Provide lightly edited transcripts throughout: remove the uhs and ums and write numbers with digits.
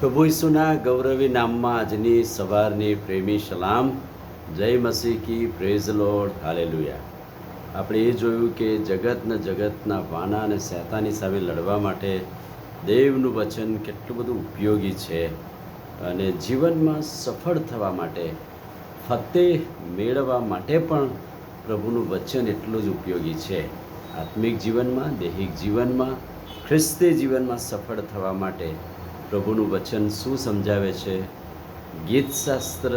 પ્રભુ ઈસુના ગૌરવી નામમાં આજની સવારની પ્રેમી સલામ. જય મસીહ કી, પ્રેઝ લોર્ડ, હાલેલુયા. આપણે એ જોયું કે જગતના વાના અને શૈતાની સામે લડવા માટે દેવનું વચન કેટલું બધું ઉપયોગી છે અને જીવનમાં સફળ થવા માટે, ફતેહ મેળવવા માટે પણ પ્રભુનું વચન એટલું જ ઉપયોગી છે. આત્મિક જીવનમાં, દૈહિક જીવનમાં, ખ્રિસ્તી જીવનમાં સફળ થવા માટે પ્રભુનું વચન શું સમજાવે છે? ગીતશાસ્ત્ર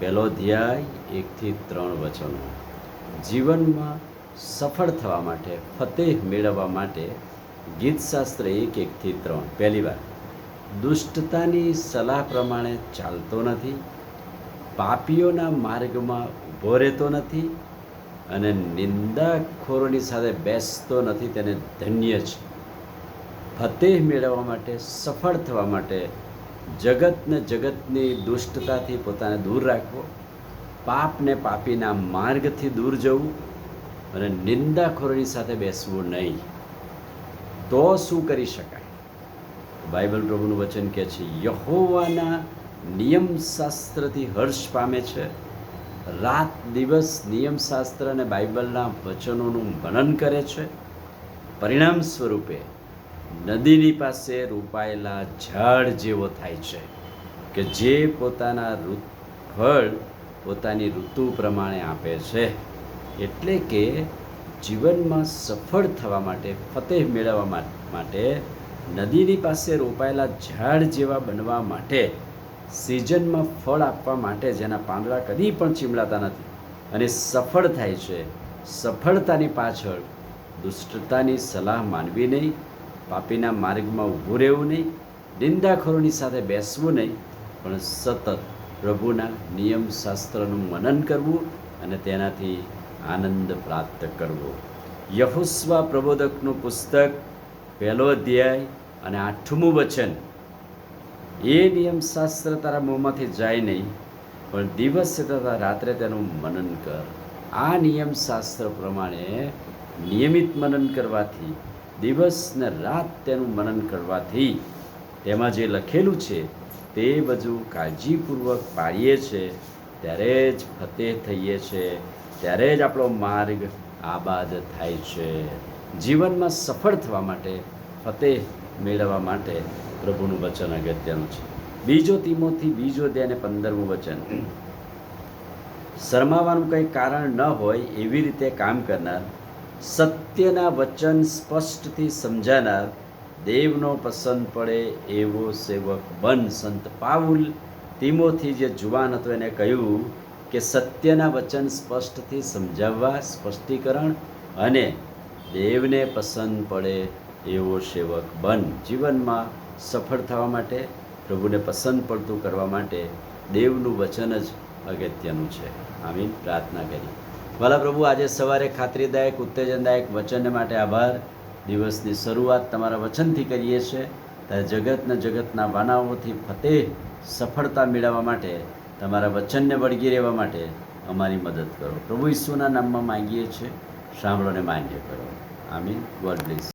1 અધ્યાય 1-3 વચનો. જીવનમાં સફળ થવા માટે, ફતેહ મેળવવા માટે ગીતશાસ્ત્ર 1-3. પહેલી વાર, દુષ્ટતાની સલાહ પ્રમાણે ચાલતો નથી, પાપીઓના માર્ગમાં ઊભો રહેતો નથી અને નિંદાખોરોની સાથે બેસતો નથી, તેને ધન્ય છે. ફતેહ મેળવવા માટે, સફળ થવા માટે જગતની દુષ્ટતાથી પોતાને દૂર રાખવો, પાપને પાપીના માર્ગથી દૂર જવું અને નિંદાખોરોની સાથે બેસવું નહીં. તો શું કરી શકાય? બાઇબલ પ્રભુનું વચન કહે છે, યહોવાના નિયમશાસ્ત્રથી હર્ષ પામે છે. રાત દિવસ નિયમશાસ્ત્ર અને બાઇબલના વચનોનું મનન કરે છે. પરિણામ સ્વરૂપે નદીની પાસે રોપાયેલા ઝાડ જેવો થાય છે કે જે પોતાના ફળ પોતાની ઋતુ પ્રમાણે આપે છે. એટલે કે જીવનમાં સફળ થવા માટે, ફતેહ મેળવવા માટે, નદીની પાસે રોપાયેલા ઝાડ જેવા બનવા માટે, સિઝનમાં ફળ આપવા માટે, જેના પાંદડા કદી પણ ચીમડાતા નથી અને સફળ થાય છે. સફળતાની પાછળ દુષ્ટતાની સલાહ માનવી નહીં, પાપીના માર્ગમાં ઊભું રહેવું નહીં, નિંદાખોરોની સાથે બેસવું નહીં, પણ સતત પ્રભુના નિયમશાસ્ત્રનું મનન કરવું અને તેનાથી આનંદ પ્રાપ્ત કરવો. યહોશવા પ્રબોધકનું પુસ્તક 1 અધ્યાય અને 8મું વચન. એ નિયમશાસ્ત્ર તારા મોંમાંથી જાય નહીં, પણ દિવસે તથા રાત્રે તેનું મનન કર. આ નિયમશાસ્ત્ર પ્રમાણે નિયમિત મનન કરવાથી, દિવસ ને રાત તેનું મનન કરવાથી, તેમાં જે લખેલું છે તે બધું કાળજીપૂર્વક પાળીએ છે, ત્યારે જ ફતેહ થઈએ છે, ત્યારે જ આપણો માર્ગ આબાદ થાય છે. જીવનમાં સફળ થવા માટે, ફતેહ મેળવવા માટે પ્રભુનું વચન અગત્યનું છે. 2 તિમોથી 2 અધ્યાય અને 15મું વચન. શરમાવાનું કંઈ કારણ ન હોય એવી રીતે કામ કરનાર, સત્યના વચન સ્પષ્ટથી સમજાનાર, દેવનો પસંદ પડે એવો સેવક બન. સંત પાઉલ તિમોથી જે જુવાન હતો એને કહ્યું કે સત્યના વચન સ્પષ્ટથી સમજાવવા, સ્પષ્ટીકરણ અને દેવને પસંદ પડે એવો સેવક બન. જીવનમાં સફળ થવા માટે, પ્રભુને પસંદ પડતું કરવા માટે દેવનું વચન જ અગત્યનું છે. આમીન. પ્રાર્થના કરી. ભલા પ્રભુ, આજે સવારે ખાતરીદાયક, ઉત્તેજનદાયક વચન માટે આભાર. દિવસની શરૂઆત તમારા વચનથી કરીએ છીએ, ત્યારે જગતના વાનાઓથી ફતેહ, સફળતા મેળવવા માટે, તમારા વચનને વળગી રહેવા માટે અમારી મદદ કરો. પ્રભુ ઈસુના નામમાં માંગીએ છીએ, સાંભળો ને માન્ય કરો. આમીન. God bless.